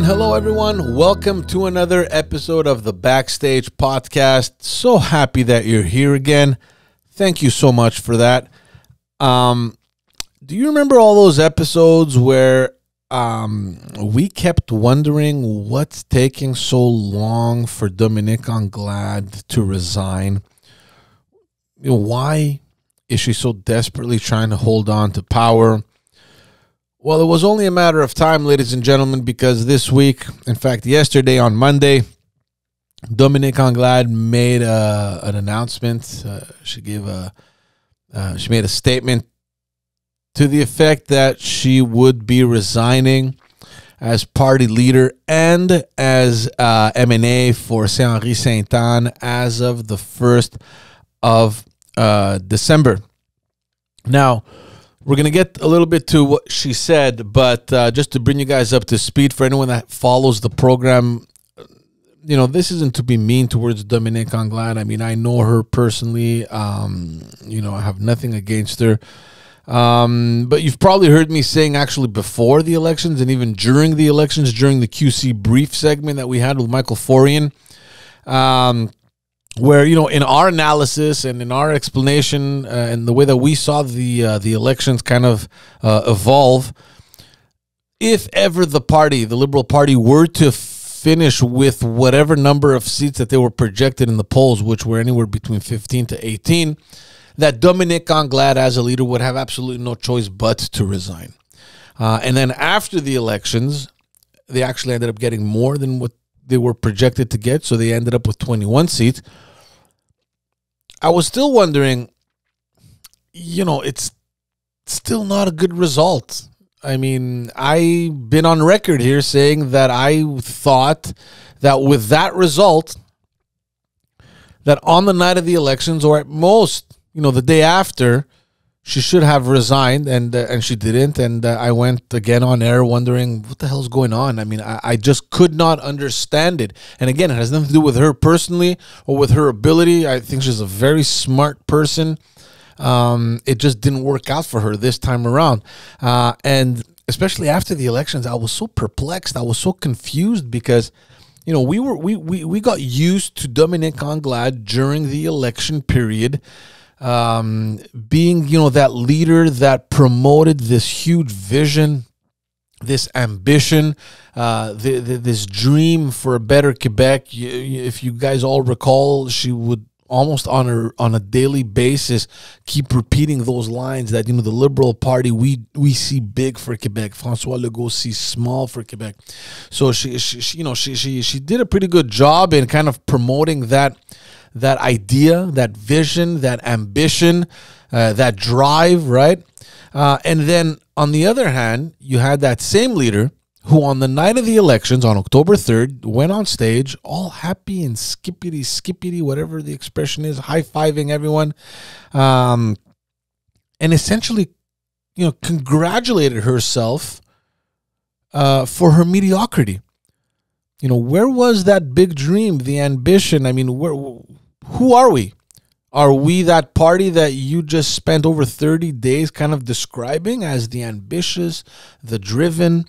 And hello, everyone. Welcome to another episode of the Backstage Podcast. So happy that you're here again. Thank you so much for that. Do you remember all those episodes where we kept wondering what's taking so long for Dominique Anglade to resign? You know, why is she so desperately trying to hold on to power? Well, it was only a matter of time, ladies and gentlemen, because this week, in fact, yesterday on Monday, Dominique Anglade made an announcement. She made a statement to the effect that she would be resigning as party leader and as M&A for Saint-Henri-Sainte-Anne as of the 1st of December. Now, we're going to get a little bit to what she said, but just to bring you guys up to speed, for anyone that follows the program, you know, this isn't to be mean towards Dominique Anglade. I mean, I know her personally. I have nothing against her. But you've probably heard me saying actually before the elections and even during the elections, during the QC brief segment that we had with Michael Forian, where, you know, in our analysis and in our explanation and the way that we saw the elections kind of evolve, if ever the Liberal Party, were to finish with whatever number of seats that they were projected in the polls, which were anywhere between 15 to 18, that Dominique Anglade as a leader would have absolutely no choice but to resign. And then after the elections, they actually ended up getting more than what they were projected to get, so they ended up with 21 seats. I was still wondering, you know, it's still not a good result. I mean, I've been on record here saying that I thought that with that result, that on the night of the elections, or at most, you know, the day after, she should have resigned, and she didn't. And I went again on air wondering what the hell's going on. I mean, I just could not understand it. And again, it has nothing to do with her personally or with her ability. I think she's a very smart person. It just didn't work out for her this time around. And especially after the elections, I was so perplexed. I was so confused because, you know, we got used to Dominique Anglade during the election period, being, you know, that leader that promoted this huge vision, this ambition, this dream for a better Quebec. If you guys all recall, she would almost on a daily basis keep repeating those lines that, you know, the Liberal Party, we see big for Quebec. François Legault sees small for Quebec. So she did a pretty good job in kind of promoting that idea, that vision, that ambition, that drive, right? And then on the other hand, you had that same leader who on the night of the elections on October 3rd went on stage all happy and skippity, whatever the expression is, high-fiving everyone, and essentially, you know, congratulated herself for her mediocrity. You know, where was that big dream, the ambition? I mean, who are we? Are we that party that you just spent over 30 days kind of describing as the ambitious, the driven,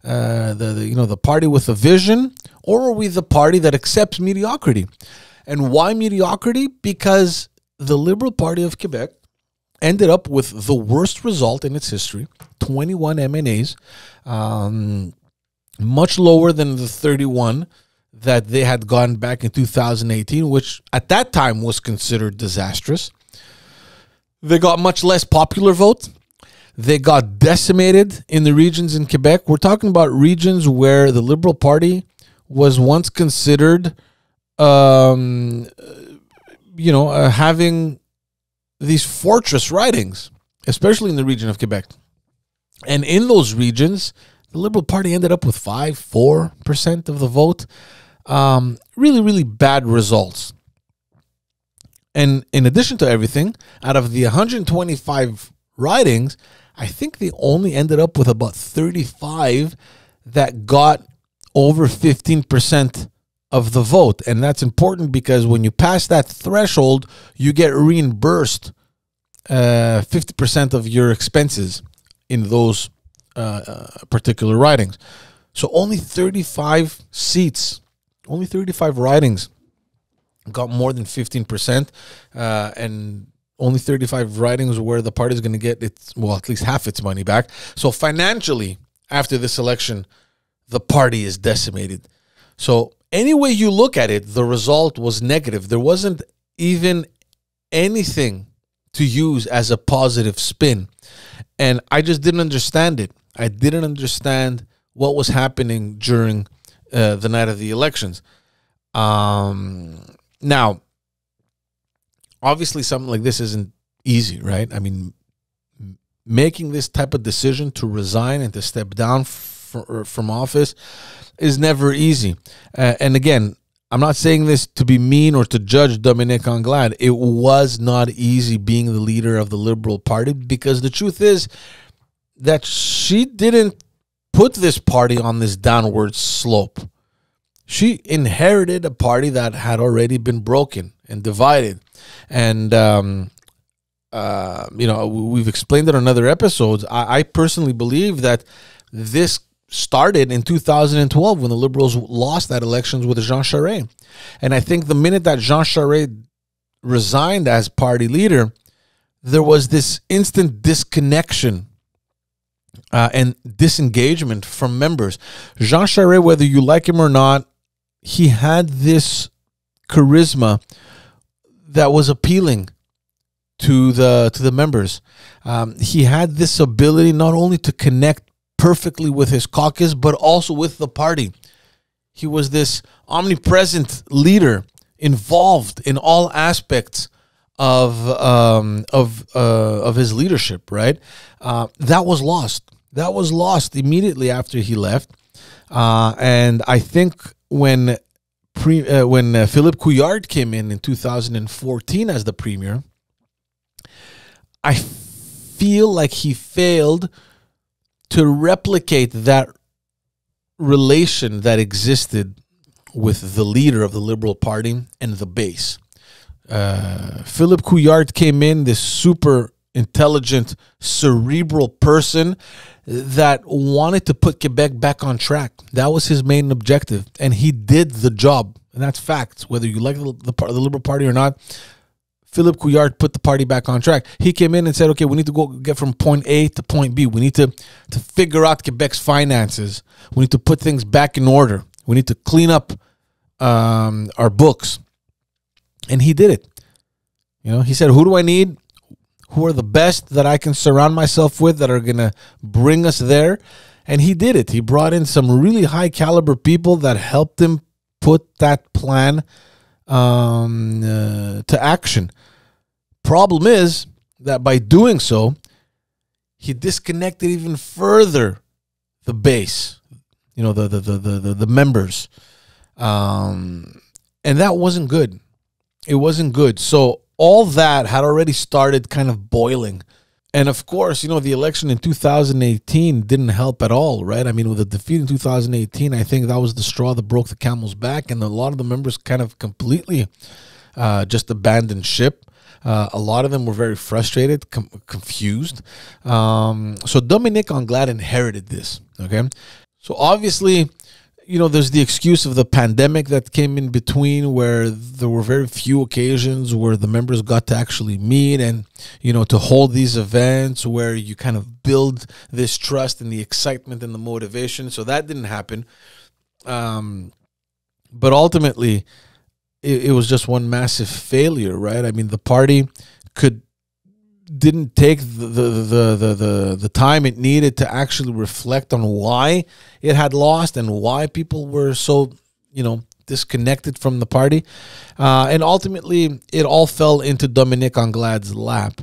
the party with a vision? Or are we the party that accepts mediocrity? And why mediocrity? Because the Liberal Party of Quebec ended up with the worst result in its history, 21 M&As, much lower than the 31 that they had gotten back in 2018, which at that time was considered disastrous. They got much less popular vote. They got decimated in the regions in Quebec. We're talking about regions where the Liberal Party was once considered, having these fortress ridings, especially in the region of Quebec. And in those regions, the Liberal Party ended up with 4% of the vote. Really, really bad results. And in addition to everything, out of the 125 ridings, I think they only ended up with about 35 that got over 15% of the vote. And that's important because when you pass that threshold, you get reimbursed 50% of your expenses in those particular ridings. So only 35 seats, only 35 ridings got more than 15%, and only 35 ridings where the party is going to get at least half its money back. So financially, after this election, the party is decimated. So any way you look at it, the result was negative. There wasn't even anything to use as a positive spin. And I just didn't understand it. I didn't understand what was happening during the night of the elections. Now, obviously, something like this isn't easy, right? I mean, making this type of decision to resign and to step down from office is never easy. And again, I'm not saying this to be mean or to judge Dominique Anglade. It was not easy being the leader of the Liberal Party, because the truth is that she didn't put this party on this downward slope. She inherited a party that had already been broken and divided. And, we've explained it on other episodes. I personally believe that this started in 2012 when the Liberals lost that elections with Jean Charest. And I think the minute that Jean Charest resigned as party leader, there was this instant disconnection and disengagement from members. Jean Charest, whether you like him or not, he had this charisma that was appealing to the members. He had this ability not only to connect perfectly with his caucus, but also with the party. He was this omnipresent leader involved in all aspects of his leadership, right? That was lost. That was lost immediately after he left. And I think when Philippe Couillard came in 2014 as the premier, I feel like he failed to replicate that relation that existed with the leader of the Liberal Party and the base. Philippe Couillard came in, this super intelligent, cerebral person that wanted to put Quebec back on track. That was his main objective, and he did the job. And that's facts. Whether you like the Liberal Party or not, Philippe Couillard put the party back on track. He came in and said, okay, we need to go get from point A to point B. We need to figure out Quebec's finances. We need to put things back in order. We need to clean up our books. And he did it. He said, who do I need? Who are the best that I can surround myself with that are going to bring us there? And he did it. He brought in some really high caliber people that helped him put that plan to action. Problem is that by doing so, he disconnected even further the base, the members, and that wasn't good. It wasn't good. So all that had already started kind of boiling. And of course, the election in 2018 didn't help at all, right? I mean, with the defeat in 2018, I think that was the straw that broke the camel's back, and a lot of the members kind of completely just abandoned ship. A lot of them were very frustrated, confused. So Dominique Anglade inherited this, okay? So obviously, there's the excuse of the pandemic that came in between, where there were very few occasions where the members got to actually meet and, to hold these events where you kind of build this trust and the excitement and the motivation. So that didn't happen. But ultimately, it was just one massive failure, right? I mean, the party didn't take the time it needed to actually reflect on why it had lost and why people were so, disconnected from the party. And ultimately, it all fell into Dominique Anglade's lap.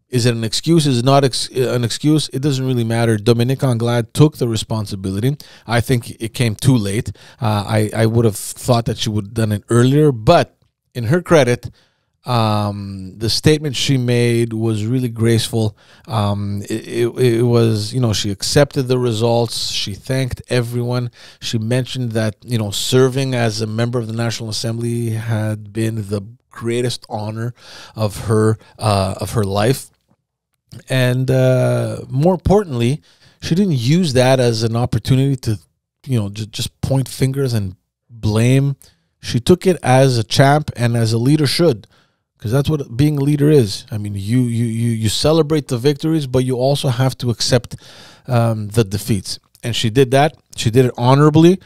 Is it an excuse? Is it not an excuse? It doesn't really matter. Dominique Anglade took the responsibility. I think it came too late. I would have thought that she would have done it earlier. But in her credit, the statement she made was really graceful. It was, she accepted the results. She thanked everyone. She mentioned that, serving as a member of the National Assembly had been the greatest honor of her life. And more importantly, she didn't use that as an opportunity to, just point fingers and blame. She took it as a champ and as a leader should, because that's what being a leader is. I mean, you celebrate the victories, but you also have to accept the defeats. And she did that. She did it honorably.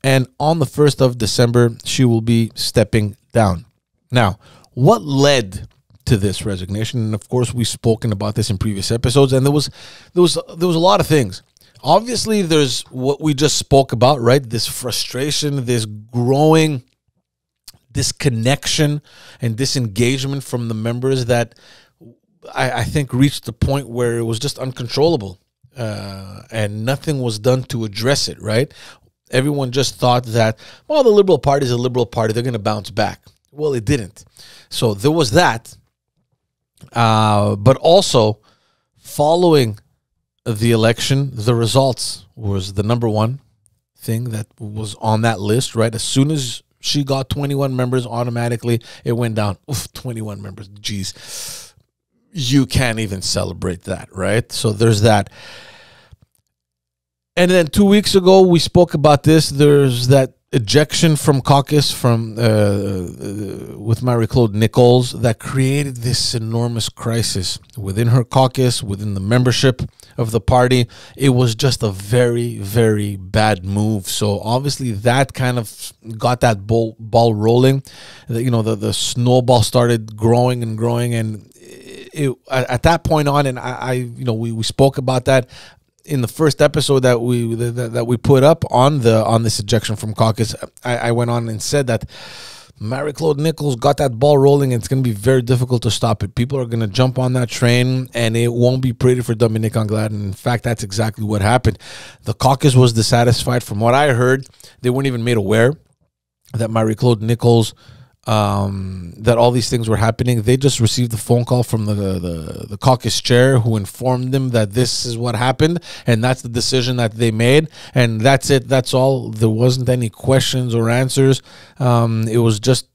And on the 1st of December, she will be stepping down. Now, what led to this resignation? And of course, we've spoken about this in previous episodes, and there was a lot of things. Obviously, there's what we just spoke about, right? This frustration, this growing disconnection and disengagement from the members that I think reached the point where it was just uncontrollable, and nothing was done to address it, right? Everyone just thought that, well, the Liberal Party is a Liberal Party, they're going to bounce back. Well, it didn't. So there was that. But also, following the election, the results was the number one thing that was on that list, right? As soon as she got 21 members, automatically it went down. Oof, 21 members. Geez. You can't even celebrate that, right? So there's that. And then 2 weeks ago, we spoke about this. There's that ejection from caucus with Marie-Claude Nichols that created this enormous crisis within her caucus, within the membership of the party. It was just a very, very bad move. So obviously that kind of got that ball rolling. The snowball started growing and growing, and at that point on, and we spoke about that in the first episode that we put up on this ejection from caucus. I went on and said that Marie-Claude Nichols got that ball rolling, and it's going to be very difficult to stop it. People are going to jump on that train, and it won't be pretty for Dominique Anglade. And in fact, that's exactly what happened. The caucus was dissatisfied. From what I heard, they weren't even made aware that Marie-Claude Nichols, that all these things were happening. They just received a phone call from the caucus chair, who informed them that this is what happened, and that's the decision that they made, and that's it. That's all. There wasn't any questions or answers. It was just,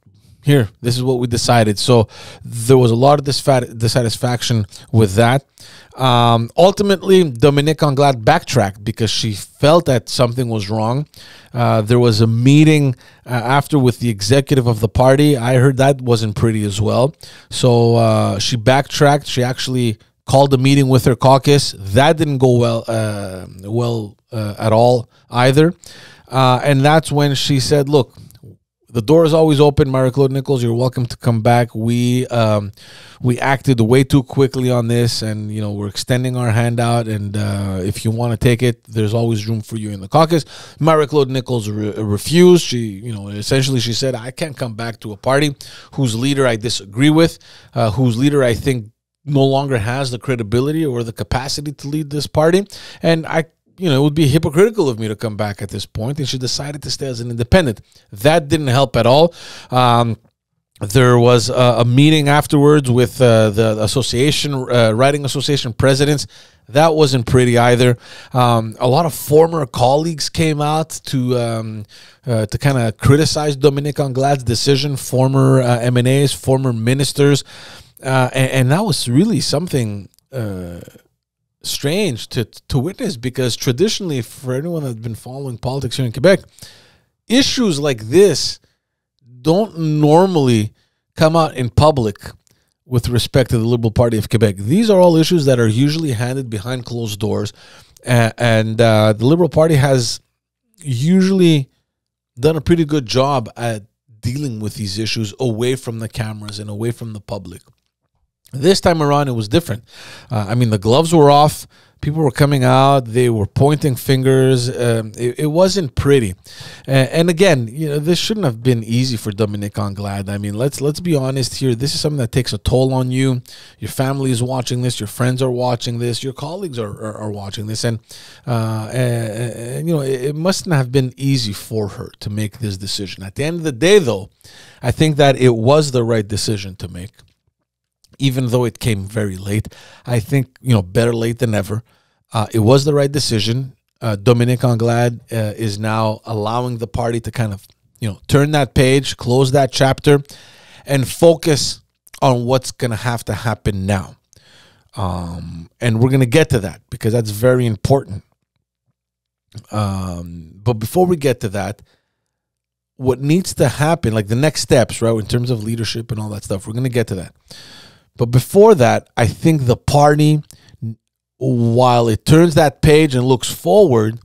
here, this is what we decided. So there was a lot of dissatisfaction with that. Ultimately, Dominique Anglade backtracked because she felt that something was wrong. There was a meeting after with the executive of the party. I heard that wasn't pretty as well. So she backtracked. She actually called a meeting with her caucus. That didn't go well at all either. And that's when she said, look, the door is always open, Marie-Claude Nichols. You're welcome to come back. We acted way too quickly on this, and we're extending our hand out. And if you want to take it, there's always room for you in the caucus. Marie-Claude Nichols refused. She, essentially, she said, I can't come back to a party whose leader I disagree with, whose leader I think no longer has the credibility or the capacity to lead this party, and it would be hypocritical of me to come back at this point. And she decided to stay as an independent. That didn't help at all. There was a meeting afterwards with the association, writing association presidents. That wasn't pretty either. A lot of former colleagues came out to kind of criticize Dominique Anglade's decision. Former MNAs, former ministers, and that was really something strange to witness, because traditionally, for anyone that's been following politics here in Quebec, issues like this don't normally come out in public with respect to the Liberal Party of Quebec. These are all issues that are usually handled behind closed doors, and the Liberal Party has usually done a pretty good job at dealing with these issues away from the cameras and away from the public. This time around, it was different. The gloves were off. People were coming out. They were pointing fingers. It wasn't pretty. And again, this shouldn't have been easy for Dominique Anglade. Let's be honest here. This is something that takes a toll on you. Your family is watching this. Your friends are watching this. Your colleagues are watching this. And it mustn't have been easy for her to make this decision. At the end of the day, though, I think that it was the right decision to make. Even though it came very late, I think, better late than never. It was the right decision. Dominique Anglade is now allowing the party to kind of, turn that page, close that chapter, and focus on what's going to have to happen now. And we're going to get to that, because that's very important. But before we get to that, what needs to happen, like the next steps, right, in terms of leadership and all that stuff, we're going to get to that. But before that, I think the party, while it turns that page and looks forward,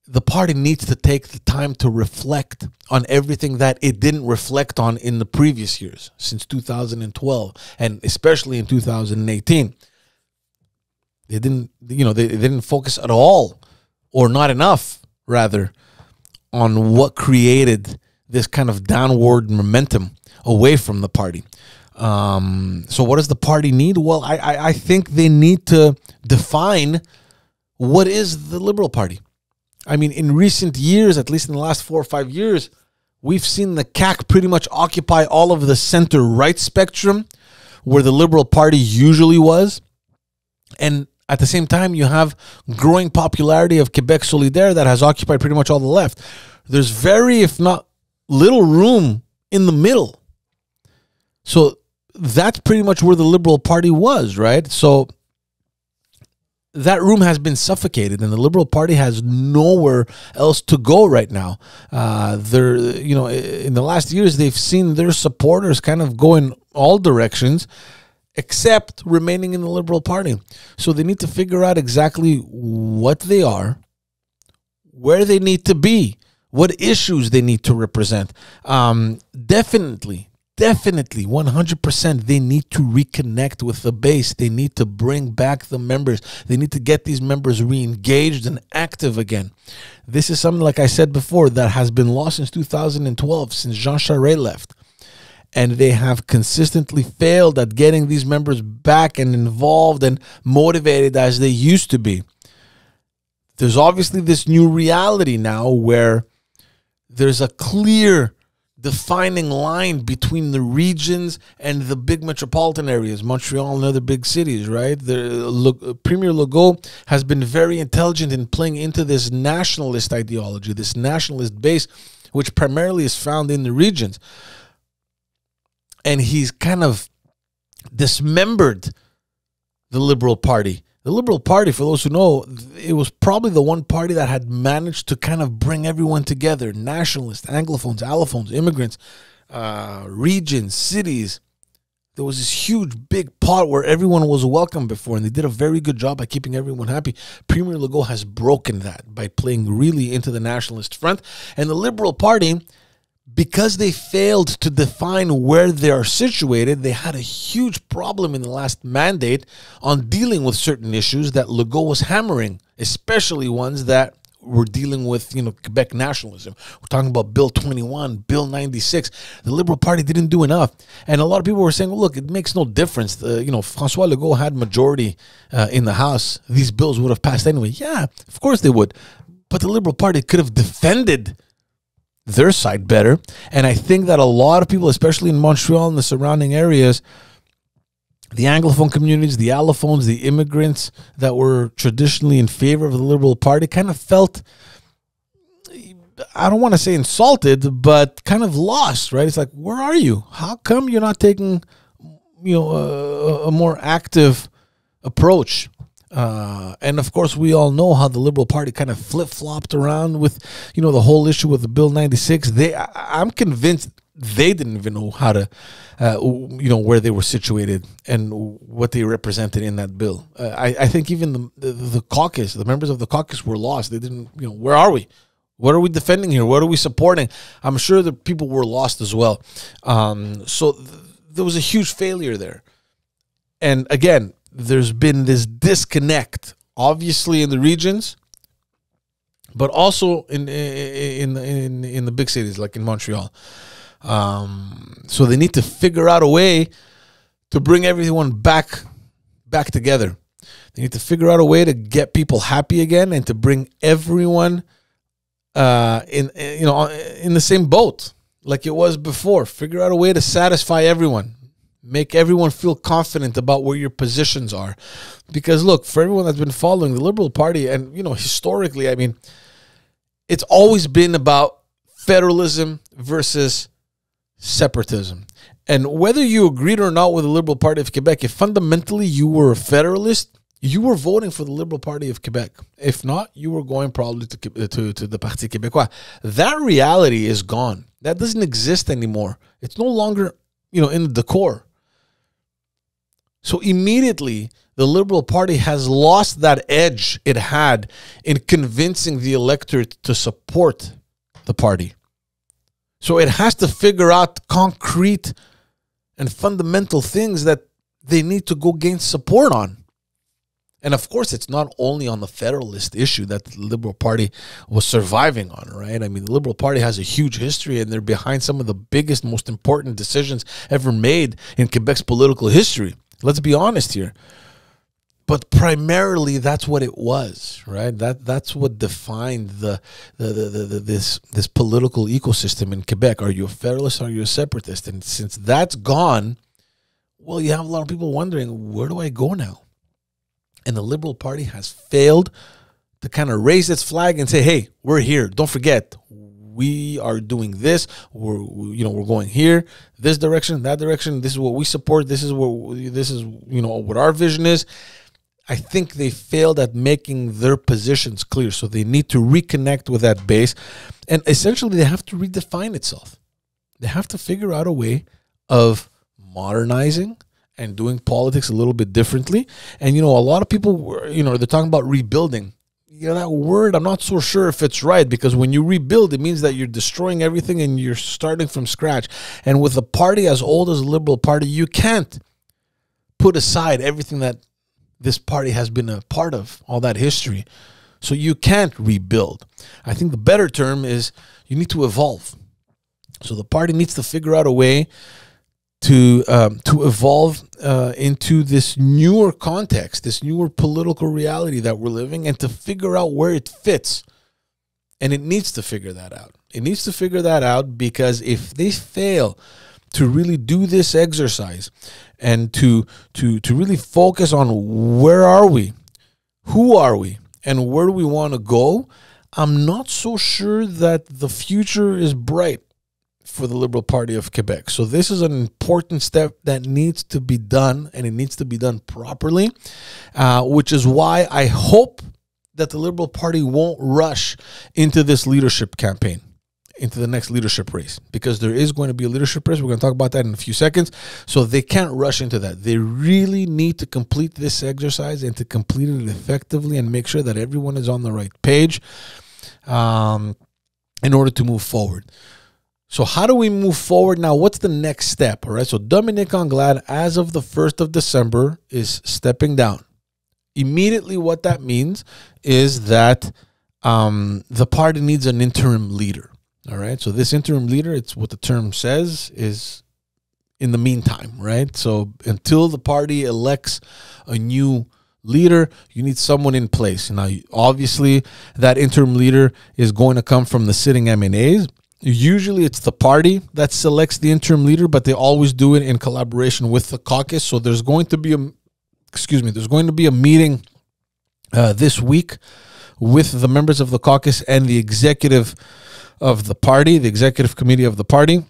the party needs to take the time to reflect on everything that it didn't reflect on in the previous years, since 2012, and especially in 2018. They didn't focus at all, or not enough, rather, on what created this kind of downward momentum away from the party. So what does the party need? Well, I think they need to define what is the Liberal Party. I mean, in recent years, at least in the last 4 or 5 years, we've seen the CAC pretty much occupy all of the center-right spectrum, where the Liberal Party usually was. And at the same time, you have growing popularity of Quebec Solidaire that has occupied pretty much all the left. There's very, if not little room in the middle. So that's pretty much where the Liberal Party was, right? So that room has been suffocated, and the Liberal Party has nowhere else to go right now. In the last years, they've seen their supporters kind of go in all directions, except remaining in the Liberal Party. So they need to figure out exactly what they are, where they need to be, what issues they need to represent. Definitely, 100%, they need to reconnect with the base. They need to bring back the members. They need to get these members re-engaged and active again. This is something, like I said before, that has been lost since 2012, since Jean Charest left. And they have consistently failed at getting these members back and involved and motivated as they used to be. There's obviously this new reality now where there's a clear defining line between the regions and the big metropolitan areas, Montreal and other big cities, right? Premier Legault has been very intelligent in playing into this nationalist ideology, this nationalist base, which primarily is found in the regions. And he's kind of dismembered the Liberal Party. The Liberal Party, for those who know, it was probably the one party that had managed to kind of bring everyone together. Nationalists, Anglophones, Allophones, immigrants, regions, cities. There was this huge, big pot where everyone was welcome before, and they did a very good job at keeping everyone happy. Premier Legault has broken that by playing really into the nationalist front. And the Liberal Party, because they failed to define where they are situated, they had a huge problem in the last mandate on dealing with certain issues that Legault was hammering, especially ones that were dealing with, Quebec nationalism. We're talking about Bill 21, Bill 96. The Liberal Party didn't do enough. And a lot of people were saying, well, look, it makes no difference. François Legault had majority in the House. These bills would have passed anyway. Yeah, of course they would. But the Liberal Party could have defended their side better. And I think that a lot of people, especially in Montreal and the surrounding areas, the Anglophone communities, the Allophones, the immigrants that were traditionally in favor of the Liberal Party kind of felt, I don't want to say insulted, but kind of lost, right? It's like, where are you? How come you're not taking, a more active approach? And of course, we all know how the Liberal Party kind of flip-flopped around with, the whole issue with the Bill 96. I'm convinced they didn't even know how to, where they were situated and what they represented in that bill. I think even the caucus, the members of the caucus were lost. They didn't, where are we? What are we defending here? What are we supporting? I'm sure the people were lost as well. So there was a huge failure there. And again, there's been this disconnect, obviously in the regions, but also in the big cities like in Montreal. So they need to figure out a way to bring everyone back together. They need to figure out a way to get people happy again and to bring everyone in the same boat like it was before. Figure out a way to satisfy everyone. Make everyone feel confident about where your positions are. Because, look, for everyone that's been following the Liberal Party, and, historically, I mean, it's always been about federalism versus separatism. And whether you agreed or not with the Liberal Party of Quebec, if fundamentally you were a federalist, you were voting for the Liberal Party of Quebec. If not, you were going probably to the Parti Québécois. That reality is gone. That doesn't exist anymore. It's no longer, in the decor. So immediately, the Liberal Party has lost that edge it had in convincing the electorate to support the party. So it has to figure out concrete and fundamental things that they need to go gain support on. And of course, it's not only on the Federalist issue that the Liberal Party was surviving on, right? I mean, the Liberal Party has a huge history, and they're behind some of the biggest, most important decisions ever made in Quebec's political history. Let's be honest here. But primarily, that's what it was, right? That's what defined this political ecosystem in Quebec. Are you a Federalist? Or are you a separatist? And since that's gone, well, you have a lot of people wondering, where do I go now? And the Liberal Party has failed to kind of raise its flag and say, hey, we're here. Don't forget, we are doing this. We're going here, this direction, that direction. This is what we support. This is what our vision is. I think they failed at making their positions clear. So they need to reconnect with that base. And essentially, they have to redefine itself. They have to figure out a way of modernizing and doing politics a little bit differently. And, a lot of people, they're talking about rebuilding. That word, I'm not so sure if it's right, because when you rebuild, it means that you're destroying everything and you're starting from scratch. And with a party as old as the Liberal Party, you can't put aside everything that this party has been a part of, all that history. So you can't rebuild. I think the better term is you need to evolve. So the party needs to figure out a way to evolve into this newer context, this newer political reality that we're living, and to figure out where it fits. And it needs to figure that out. It needs to figure that out, because if they fail to really do this exercise and to really focus on where are we, who are we, and where do we want to go, I'm not so sure that the future is bright for the Liberal Party of Quebec. So this is an important step that needs to be done, and it needs to be done properly, which is why I hope that the Liberal Party won't rush into this leadership campaign, into the next leadership race, because there is going to be a leadership race. We're going to talk about that in a few seconds. So they can't rush into that. They really need to complete this exercise and to complete it effectively and make sure that everyone is on the right page in order to move forward. So how do we move forward now? What's the next step? All right. So Dominique Anglade, as of the 1st of December, is stepping down. Immediately, what that means is that the party needs an interim leader. All right. So this interim leader, it's what the term says, is in the meantime, right? So until the party elects a new leader, you need someone in place. Now, obviously, that interim leader is going to come from the sitting MNAs. Usually it's the party that selects the interim leader, but they always do it in collaboration with the caucus. So there's going to be a meeting this week with the members of the caucus and the executive of the party, the executive committee of the party,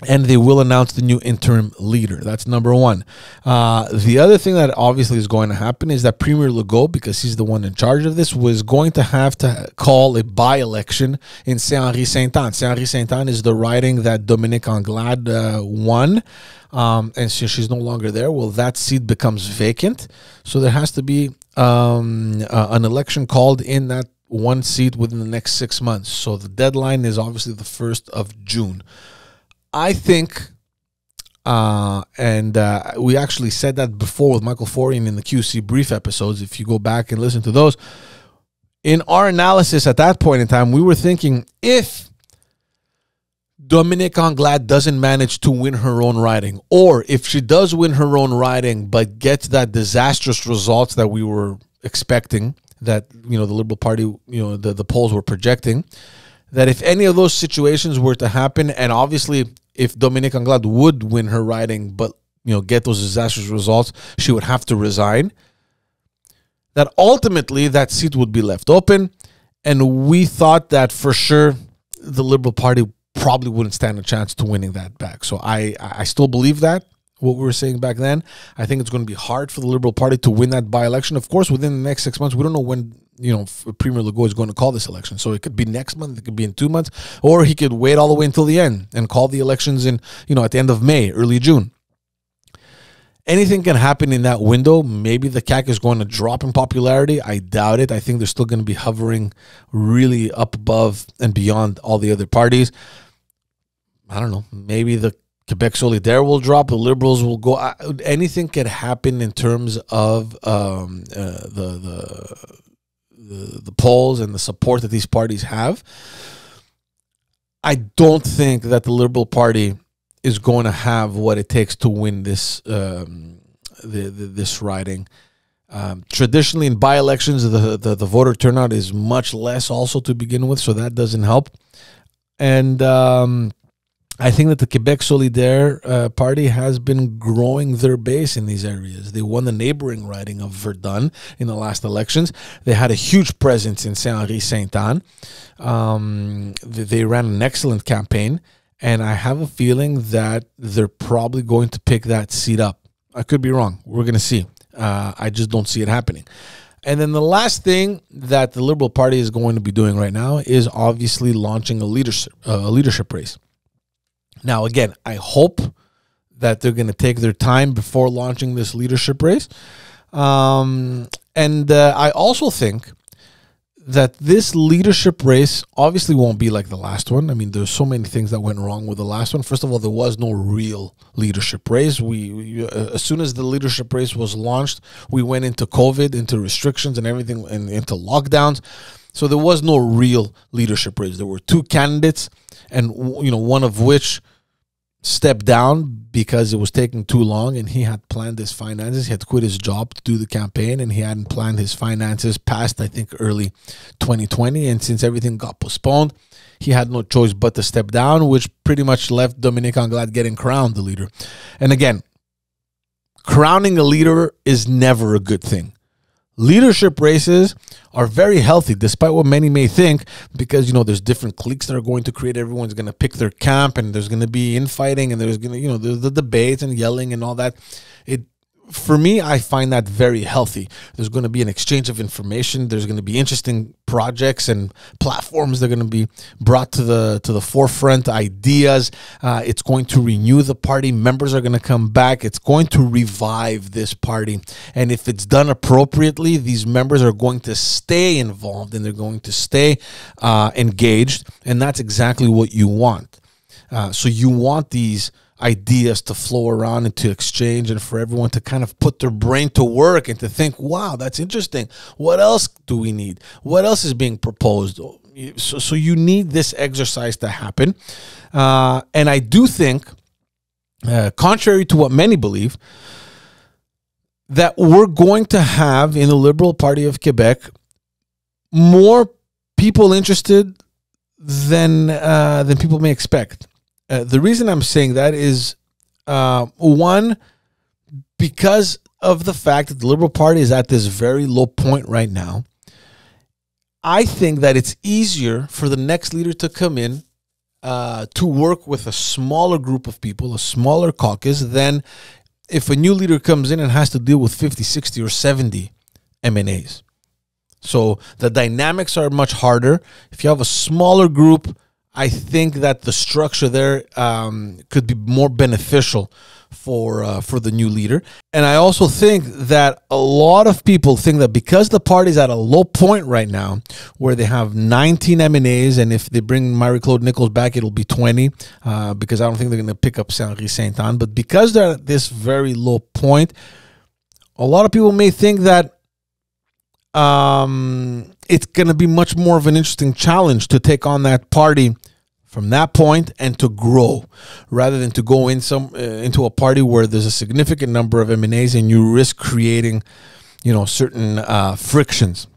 and they will announce the new interim leader. That's number one. The other thing that obviously is going to happen is that Premier Legault, because he's the one in charge of this, was going to have to call a by-election in Saint-Henri-Sainte-Anne. Saint-Henri-Sainte-Anne is the riding that Dominique Anglade won. And so she's no longer there. Well, that seat becomes vacant. So there has to be an election called in that one seat within the next 6 months. So the deadline is obviously the 1st of June. I think, we actually said that before with Michael Forian in the QC brief episodes, if you go back and listen to those, in our analysis at that point in time, we were thinking, if Dominique Anglade doesn't manage to win her own riding, or if she does win her own riding but gets that disastrous results that we were expecting, that the Liberal Party, the polls were projecting, that if any of those situations were to happen, and obviously if Dominique Anglade would win her riding but get those disastrous results, she would have to resign, that ultimately that seat would be left open. And we thought that for sure the Liberal Party probably wouldn't stand a chance to winning that back. So I still believe that. what we were saying back then. I think it's going to be hard for the Liberal Party to win that by-election. Of course, within the next 6 months, we don't know when, Premier Legault is going to call this election. So it could be next month, it could be in 2 months, or he could wait all the way until the end and call the elections in, at the end of May, early June. Anything can happen in that window. Maybe the CAQ is going to drop in popularity. I doubt it. I think they're still going to be hovering really up above and beyond all the other parties. I don't know. Maybe the Quebec Solidaire will drop. The Liberals will go. Anything can happen in terms of the polls and the support that these parties have. I don't think that the Liberal Party is going to have what it takes to win this this riding. Traditionally, in by-elections, the voter turnout is much less also to begin with, so that doesn't help. And I think that the Quebec Solidaire party has been growing their base in these areas. They won the neighboring riding of Verdun in the last elections. They had a huge presence in Saint-Henri-Sainte-Anne. They ran an excellent campaign. And I have a feeling that they're probably going to pick that seat up. I could be wrong. We're going to see. I just don't see it happening. And then the last thing that the Liberal Party is going to be doing right now is obviously launching a leadership race. Now, again, I hope that they're going to take their time before launching this leadership race. I also think that this leadership race obviously won't be like the last one. I mean, there's so many things that went wrong with the last one. First of all, there was no real leadership race. We as soon as the leadership race was launched, we went into COVID, into restrictions and everything, and into lockdowns. So there was no real leadership race. There were two candidates, and one of which stepped down because it was taking too long, and he had planned his finances. He had quit his job to do the campaign, and he hadn't planned his finances past, I think, early 2020. And since everything got postponed, he had no choice but to step down, which pretty much left Dominique Anglade getting crowned the leader. And again, crowning a leader is never a good thing. Leadership races are very healthy, despite what many may think, because, there's different cliques that are going to create. Everyone's going to pick their camp, and there's going to be infighting, and there's going to, there's the debates and yelling and all that. For me, I find that very healthy. There's going to be an exchange of information. There's going to be interesting projects and platforms that are going to be brought to the forefront, ideas. It's going to renew the party. Members are going to come back. It's going to revive this party. And if it's done appropriately, these members are going to stay involved, and they're going to stay engaged. And that's exactly what you want. So you want these ideas to flow around and to exchange, and for everyone to kind of put their brain to work and to think, wow, that's interesting. What else do we need? What else is being proposed? So you need this exercise to happen. And I do think, contrary to what many believe, that we're going to have in the Liberal Party of Quebec more people interested than people may expect. The reason I'm saying that is, one, because of the fact that the Liberal Party is at this very low point right now. I think that it's easier for the next leader to come in to work with a smaller group of people, a smaller caucus, than if a new leader comes in and has to deal with 50, 60, or 70 MNAs. So the dynamics are much harder. If you have a smaller group, I think that the structure there could be more beneficial for the new leader. And I also think that a lot of people think that because the party's at a low point right now, where they have 19 MNAs, and if they bring Marie-Claude Nichols back, it'll be 20, because I don't think they're going to pick up Saint-Henri-Sainte-Anne. But because they're at this very low point, a lot of people may think that it's going to be much more of an interesting challenge to take on that party from that point and to grow, rather than to go into a party where there's a significant number of MNAs and you risk creating, certain frictions.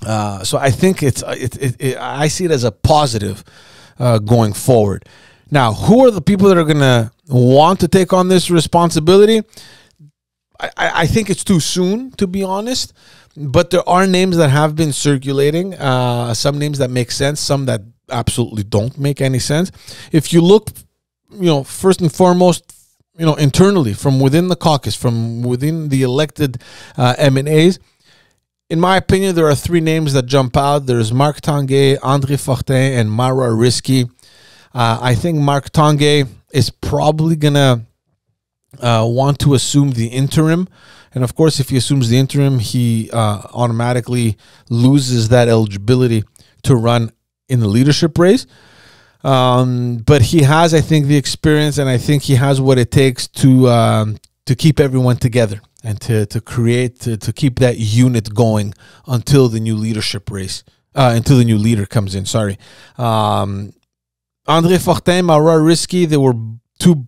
So I think I see it as a positive going forward. Now, who are the people that are going to want to take on this responsibility? I think it's too soon, to be honest. But there are names that have been circulating, some names that make sense, some that absolutely don't make any sense. If you look, first and foremost, internally, from within the caucus, from within the elected MNAs. In my opinion, there are three names that jump out. There's Marc Tanguay, André Fortin, and Mara Risky. I think Marc Tanguay is probably going to want to assume the interim. And of course, if he assumes the interim, he automatically loses that eligibility to run in the leadership race. But he has, I think, the experience, and I think he has what it takes to keep everyone together and to keep that unit going until the new leadership race, until the new leader comes in. Sorry. André Fortin, Mara Risky, they were two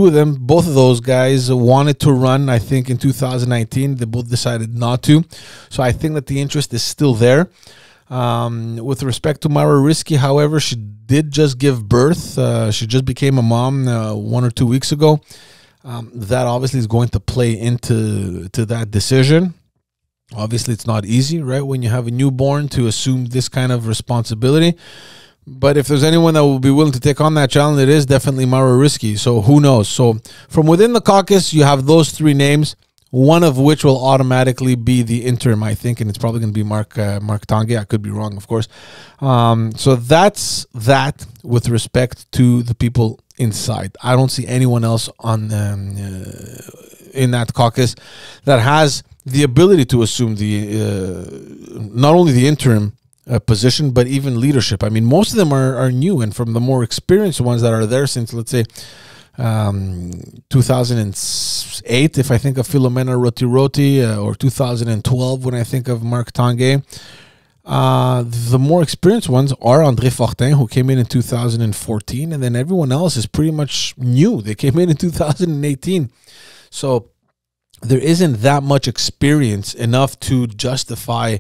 of them. Both of those guys wanted to run, I think, in 2019. They both decided not to. So I think that the interest is still there. With respect to Mara Risky, however, she did just give birth. She just became a mom 1 or 2 weeks ago. That obviously is going to play into that decision. Obviously, it's not easy, right, when you have a newborn to assume this kind of responsibility. But if there's anyone that will be willing to take on that challenge, it is definitely Mara Risky. So who knows? So from within the caucus, you have those three names, one of which will automatically be the interim, I think, and it's probably going to be Marc Tanguay. I could be wrong, of course. So that's that with respect to the people inside. I don't see anyone else on in that caucus that has the ability to assume the not only the interim position, but even leadership. I mean, most of them are new, and from the more experienced ones that are there since, let's say, 2008, if I think of Filomena Roti, or 2012 when I think of Marc Tanguay. The more experienced ones are André Fortin, who came in 2014, and then everyone else is pretty much new. They came in 2018. So there isn't that much experience enough to justify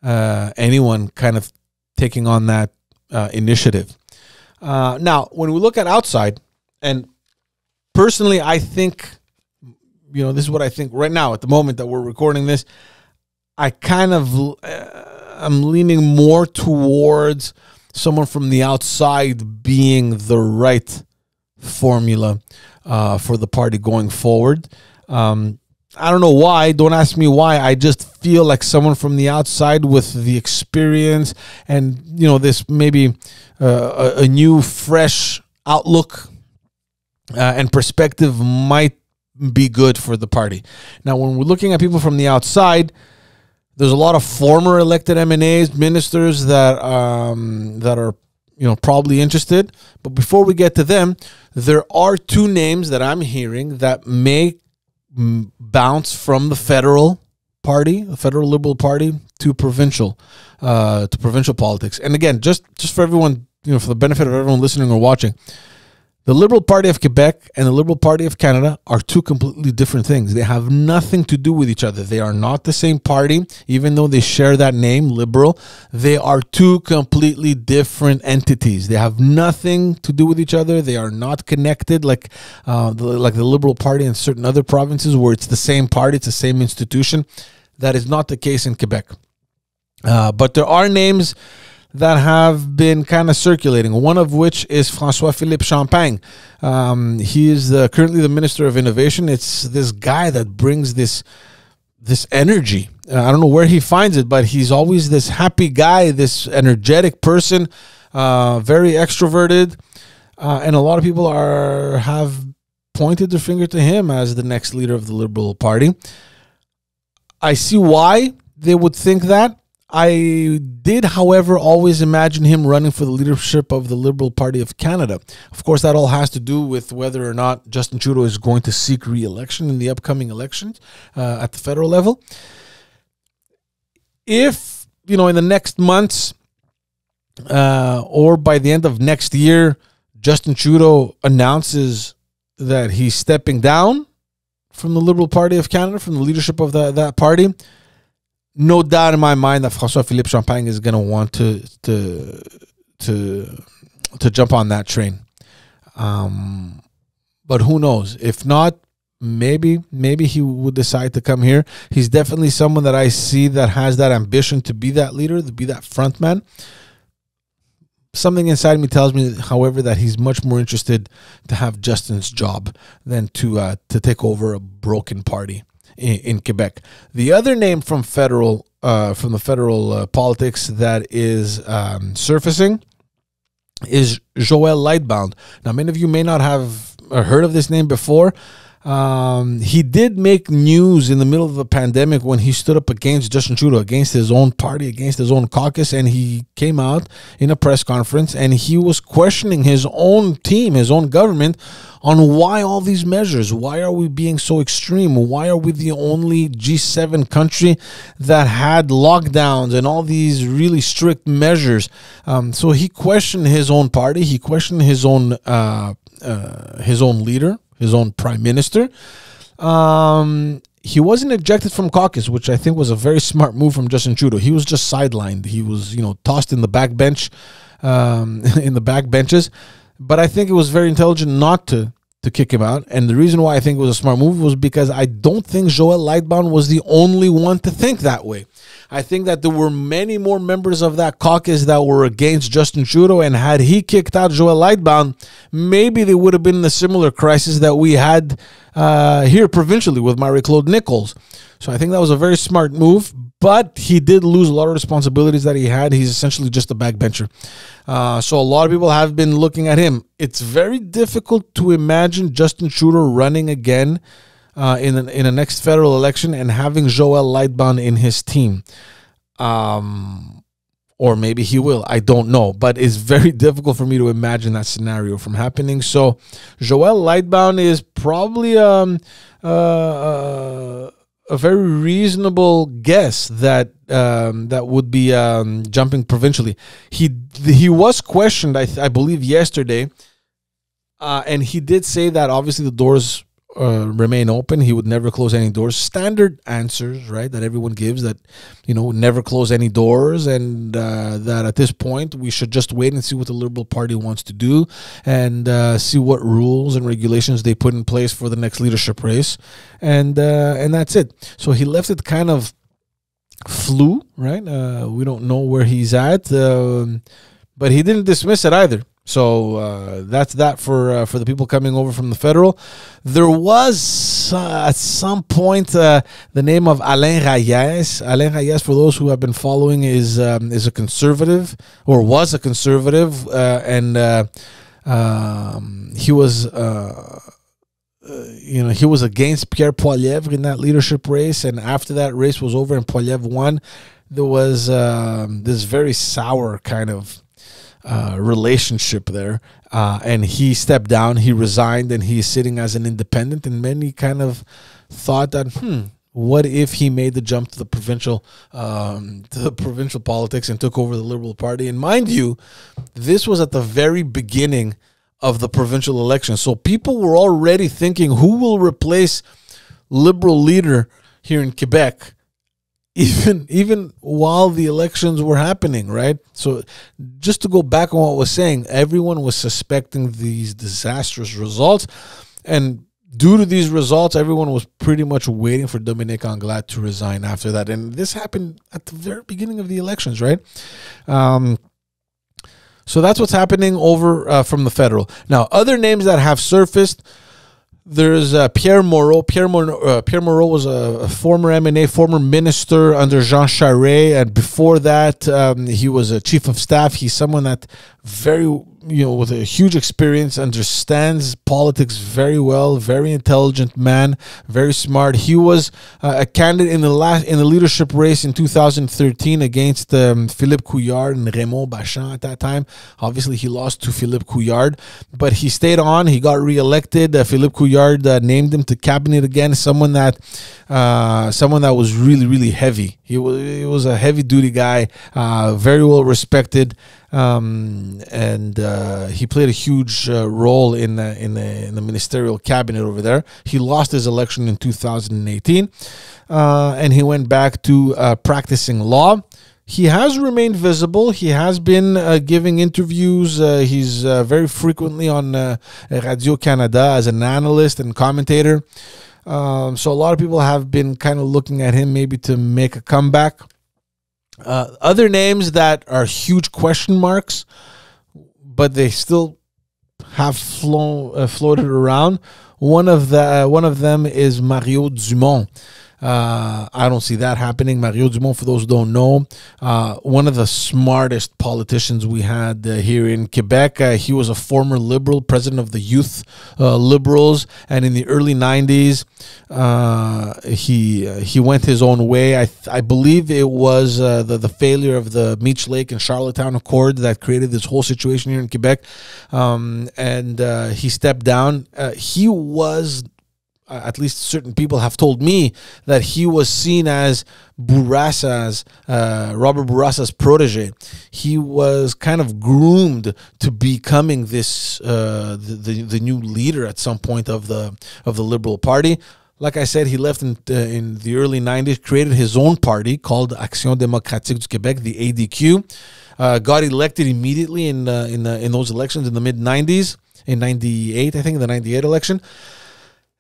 anyone kind of taking on that initiative. Now, when we look at outside, and personally, I think, this is what I think right now at the moment that we're recording this, I kind of, I'm leaning more towards someone from the outside being the right formula for the party going forward. I don't know why. Don't ask me why. I just feel like someone from the outside with the experience and, this maybe a new, fresh outlook and perspective might be good for the party. Now, when we're looking at people from the outside, there's a lot of former elected MNAs, ministers that are probably interested. But before we get to them, there are two names that I'm hearing that may bounce from the federal party, the federal Liberal Party, to provincial politics. And again, just for everyone, for the benefit of everyone listening or watching, the Liberal Party of Quebec and the Liberal Party of Canada are two completely different things. They have nothing to do with each other. They are not the same party, even though they share that name, Liberal. They are two completely different entities. They have nothing to do with each other. They are not connected like the Liberal Party in certain other provinces where it's the same party, it's the same institution. That is not the case in Quebec. But there are names that have been kind of circulating, one of which is François-Philippe Champagne. He is currently the Minister of Innovation. It's this guy that brings this energy. I don't know where he finds it, but he's always this happy guy, this energetic person, very extroverted, and a lot of people have pointed their finger to him as the next leader of the Liberal Party. I see why they would think that. I did, however, always imagine him running for the leadership of the Liberal Party of Canada. Of course, that all has to do with whether or not Justin Trudeau is going to seek re-election in the upcoming elections at the federal level. If, in the next months or by the end of next year, Justin Trudeau announces that he's stepping down from the Liberal Party of Canada, from the leadership of that party, no doubt in my mind that François-Philippe Champagne is going to want to jump on that train. But who knows? If not, maybe he would decide to come here. He's definitely someone that I see that has that ambition to be that leader, to be that front man. something inside me tells me, however, that he's much more interested to have Justin's job than to take over a broken party in Quebec. The other name from the federal politics that is surfacing is Joël Lightbound. Now, many of you may not have heard of this name before. He did make news in the middle of the pandemic when he stood up against Justin Trudeau, against his own party, against his own caucus, and he came out in a press conference and he was questioning his own team, his own government, on why all these measures. Why are we being so extreme? Why are we the only G7 country that had lockdowns and all these really strict measures? So he questioned his own party. He questioned his own leader, his own prime minister. He wasn't ejected from caucus, which I think was a very smart move from Justin Trudeau. He was just sidelined. He was, tossed in the back bench, in the back benches. But I think it was very intelligent not to kick him out. And the reason why I think it was a smart move was because I don't think Joël Lightbound was the only one to think that way. I think that there were many more members of that caucus that were against Justin Trudeau, and had he kicked out Joël Lightbound, maybe there would have been a similar crisis that we had here provincially with Marie-Claude Nichols. So I think that was a very smart move, but he did lose a lot of responsibilities that he had. He's essentially just a backbencher. So a lot of people have been looking at him. It's very difficult to imagine Justin Trudeau running again in a next federal election and having Joël Lightbound in his team. Or maybe he will. I don't know. But it's very difficult for me to imagine that scenario from happening. So Joël Lightbound is probably a very reasonable guess that that would be jumping provincially. He was questioned, I believe, yesterday, and he did say that obviously the doors remain open. He would never close any doors. Standard answers, right, that everyone gives, that never close any doors, and that at this point we should just wait and see what the Liberal Party wants to do, and see what rules and regulations they put in place for the next leadership race, and that's it. So he left it kind of flu, right? We don't know where he's at, but he didn't dismiss it either. So that's that for the people coming over from the federal. There was at some point the name of Alain Reyes. Alain Reyes, for those who have been following, is a conservative, or was a conservative, and he was he was against Pierre Poilievre in that leadership race, and after that race was over and Poilievre won, there was this very sour kind of relationship there, and he stepped down, he resigned, and he's sitting as an independent. And many kind of thought that what if he made the jump to the provincial politics and took over the Liberal Party? And mind you, this was at the very beginning of the provincial election, so people were already thinking, who will replace Liberal leader here in Quebec, even while the elections were happening, right? So just to go back on what I was saying, everyone was suspecting these disastrous results, and due to these results, everyone was pretty much waiting for Dominique Anglade to resign after that. And this happened at the very beginning of the elections, right? So that's what's happening over from the federal. Now, other names that have surfaced, there's Pierre Moreau. Pierre Moreau was a former MNA, former minister under Jean Charest, and before that, he was a chief of staff. He's someone that with a huge experience, understands politics very well, very intelligent man, very smart. He was a candidate in the leadership race in 2013 against Philippe Couillard and Raymond Bachand at that time. Obviously, he lost to Philippe Couillard, but he stayed on. He got reelected. Philippe Couillard named him to cabinet again. Someone that was really, really heavy. He was a heavy duty guy, very well respected. And he played a huge role in the ministerial cabinet over there. He lost his election in 2018, and he went back to practicing law. He has remained visible. He has been giving interviews. He's very frequently on Radio Canada as an analyst and commentator. So a lot of people have been kind of looking at him maybe to make a comeback. Other names that are huge question marks, but they still have floated around. One of them is Mario Dumont. I don't see that happening. Mario Dumont, for those who don't know, one of the smartest politicians we had here in Quebec. He was a former Liberal, president of the Youth Liberals, and in the early 90s, he went his own way. I believe it was the failure of the Meech Lake and Charlottetown Accord that created this whole situation here in Quebec, and he stepped down. He was... at least certain people have told me that he was seen as Robert Bourassa's protege. He was kind of groomed to becoming this the new leader at some point of the Liberal Party. Like I said, he left in the early 90s, created his own party called Action Démocratique du Québec, the ADQ. Got elected immediately in those elections in the mid 90s, in 98, I think, in the 98 election.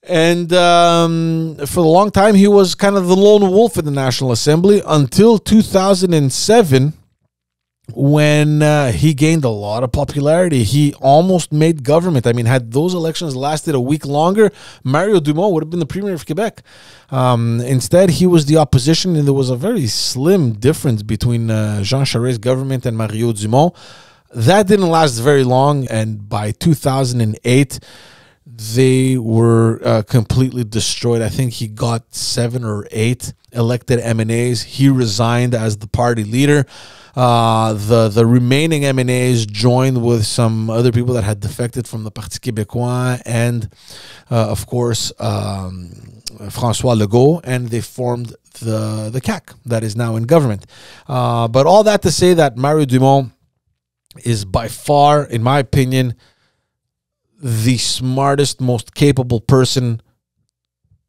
And for a long time, he was kind of the lone wolf in the National Assembly until 2007, when he gained a lot of popularity. He almost made government. I mean, had those elections lasted a week longer, Mario Dumont would have been the premier of Quebec. Instead, he was the opposition, and there was a very slim difference between Jean Charest's government and Mario Dumont. That didn't last very long, and by 2008, they were completely destroyed. I think he got 7 or 8 elected MNAs. He resigned as the party leader. The remaining MNAs joined with some other people that had defected from the Parti Québécois and, of course, François Legault, and they formed the CAQ that is now in government. But all that to say that Mario Dumont is by far, in my opinion, the smartest, most capable person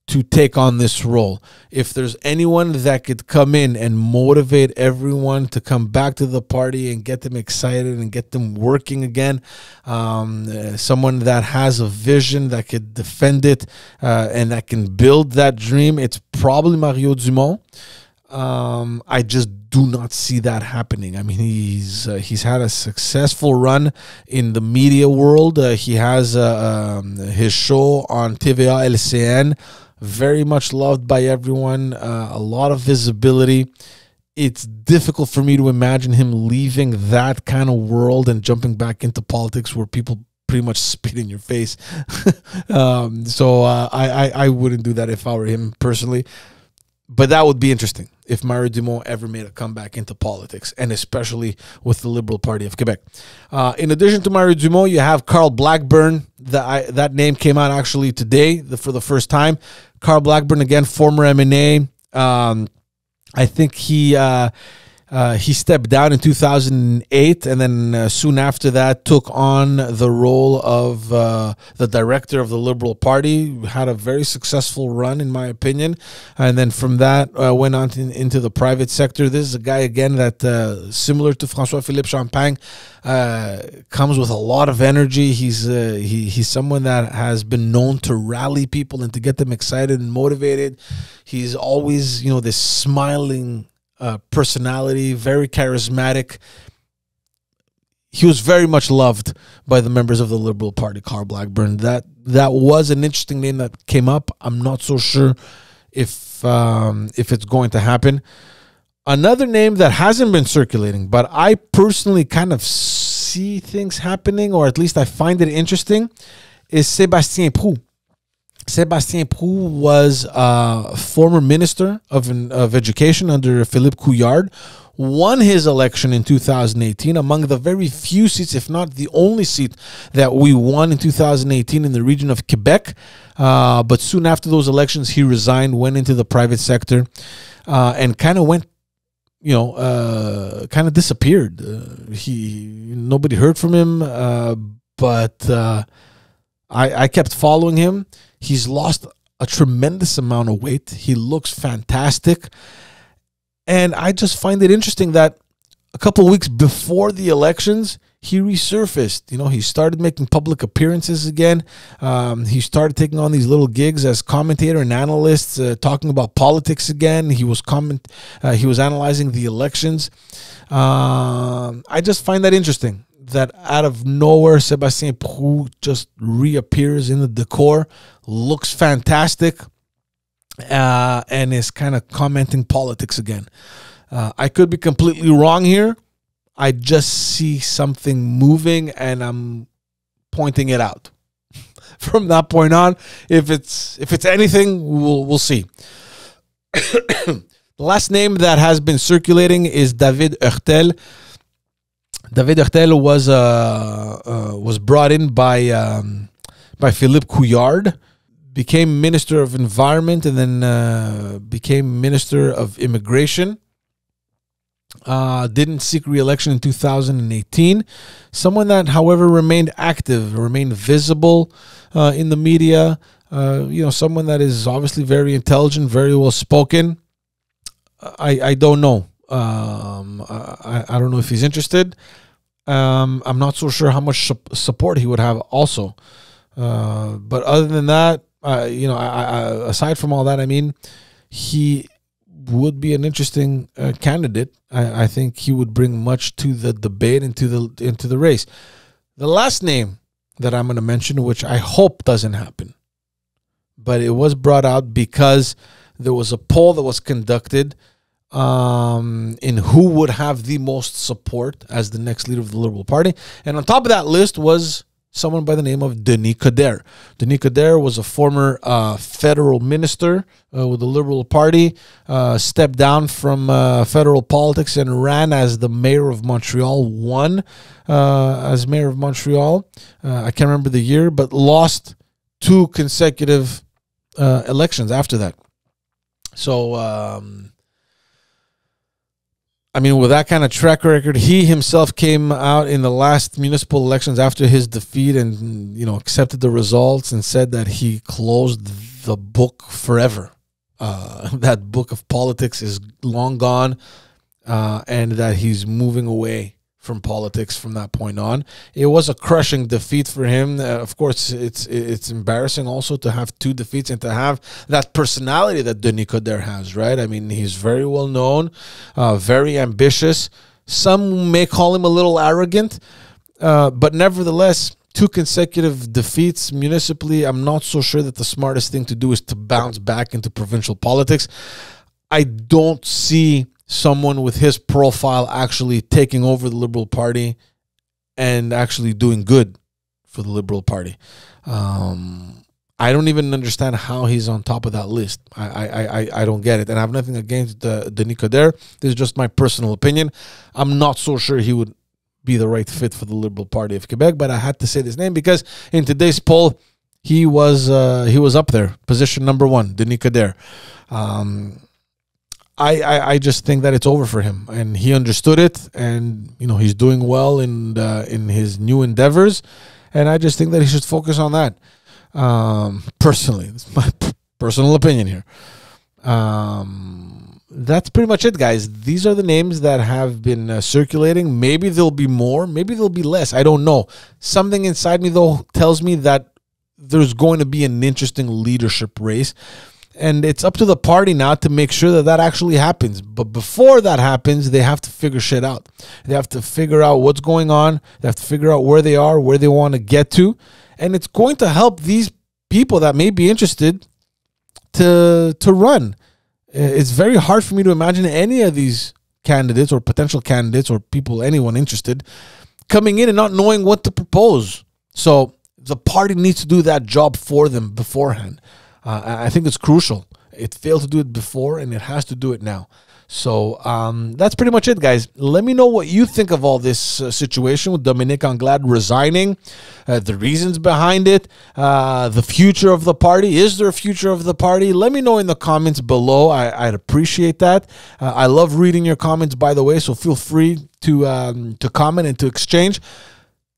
to take on this role. If there's anyone that could come in and motivate everyone to come back to the party and get them excited and get them working again, someone that has a vision, that could defend it, and that can build that dream, it's probably Mario Dumont. I just do not see that happening. I mean, he's had a successful run in the media world. He has his show on TVA LCN, very much loved by everyone, a lot of visibility. It's difficult for me to imagine him leaving that kind of world and jumping back into politics where people pretty much spit in your face. So I wouldn't do that if I were him personally. But that would be interesting if Mario Dumont ever made a comeback into politics, and especially with the Liberal Party of Quebec. In addition to Mario Dumont, you have Carl Blackburn. That name came out actually today for the first time. Carl Blackburn, again, former MNA. I think he stepped down in 2008, and then soon after that took on the role of the director of the Liberal Party. Had a very successful run, in my opinion, and then from that went on into the private sector. This is a guy, again, that similar to François-Philippe Champagne, comes with a lot of energy. He's someone that has been known to rally people and to get them excited and motivated. He's always, this smiling personality, very charismatic. He was very much loved by the members of the Liberal Party, Carl Blackburn. That was an interesting name that came up. I'm not so sure if it's going to happen. Another name that hasn't been circulating, but I personally kind of see things happening, or at least I find it interesting, is Sébastien Proulx. Sébastien Proulx was former minister of education under Philippe Couillard, won his election in 2018, among the very few seats, if not the only seat that we won in 2018 in the region of Quebec. But soon after those elections, he resigned, went into the private sector, and kind of went, kind of disappeared. Nobody heard from him, but I kept following him. He's lost a tremendous amount of weight. He looks fantastic. And I just find it interesting that a couple of weeks before the elections, he resurfaced. He started making public appearances again. He started taking on these little gigs as commentator and analyst, talking about politics again. He was analyzing the elections. I just find that interesting, that out of nowhere, Sébastien Prou just reappears in the decor, looks fantastic, and is kind of commenting politics again. I could be completely wrong here. I just see something moving, and I'm pointing it out. From that point on, if it's anything, we'll see. The last name that has been circulating is David Hurtel. David Hurtel was brought in by Philippe Couillard, became Minister of Environment, and then became Minister of Immigration. Didn't seek re-election in 2018. Someone that, however, remained active, remained visible in the media. Someone that is obviously very intelligent, very well spoken. I don't know. I don't know if he's interested. I'm not so sure how much support he would have also. But other than that, aside from all that, I mean, he would be an interesting candidate. I think he would bring much to the debate and into the race. The last name that I'm going to mention, which I hope doesn't happen, but it was brought out because there was a poll that was conducted in who would have the most support as the next leader of the Liberal Party. And on top of that list was someone by the name of Denis Coderre. Denis Coderre was a former federal minister with the Liberal Party, stepped down from federal politics and ran as the mayor of Montreal, won as mayor of Montreal. I can't remember the year, but lost 2 consecutive elections after that. So, with that kind of track record, he himself came out in the last municipal elections after his defeat and, accepted the results and said that he closed the book forever. That book of politics is long gone, and that he's moving away from politics from that point on. It was a crushing defeat for him. Of course, it's embarrassing also to have 2 defeats and to have that personality that Denis Coderre has, right? I mean, he's very well known, very ambitious. Some may call him a little arrogant, but nevertheless, 2 consecutive defeats municipally. I'm not so sure that the smartest thing to do is to bounce back into provincial politics. I don't see someone with his profile actually taking over the Liberal Party and actually doing good for the Liberal Party. I don't even understand how he's on top of that list. I don't get it. And I have nothing against Denis Coderre. This is just my personal opinion. I'm not so sure he would be the right fit for the Liberal Party of Quebec, but I had to say this name because in today's poll, he was up there, position number 1, Denis Coderre. I just think that it's over for him, and he understood it, and he's doing well in his new endeavors, and I just think that he should focus on that. Personally, it's my personal opinion here. That's pretty much it, guys. These are the names that have been circulating. Maybe there'll be more, maybe there'll be less. I don't know. Something inside me though tells me that there's going to be an interesting leadership race. And it's up to the party now to make sure that that actually happens. But before that happens, they have to figure shit out. They have to figure out what's going on. They have to figure out where they are, where they want to get to. And it's going to help these people that may be interested to run. It's very hard for me to imagine any of these candidates or potential candidates or people, anyone interested, coming in and not knowing what to propose. So the party needs to do that job for them beforehand. I think it's crucial. It failed to do it before, and it has to do it now. So that's pretty much it, guys. Let me know what you think of all this situation with Dominique Anglade resigning, the reasons behind it, the future of the party. Is there a future of the party? Let me know in the comments below. I'd appreciate that. I love reading your comments, by the way, so feel free to comment and to exchange.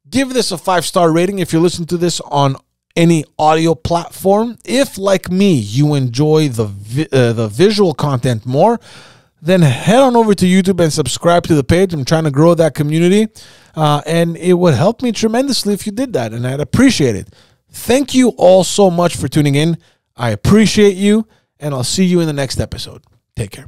Give this a 5-star rating if you're listening to this on any audio platform. If, like me, you enjoy the visual content more, then head on over to YouTube and subscribe to the page. I'm trying to grow that community, and it would help me tremendously if you did that, and I'd appreciate it. Thank you all so much for tuning in. I appreciate you, and I'll see you in the next episode. Take care.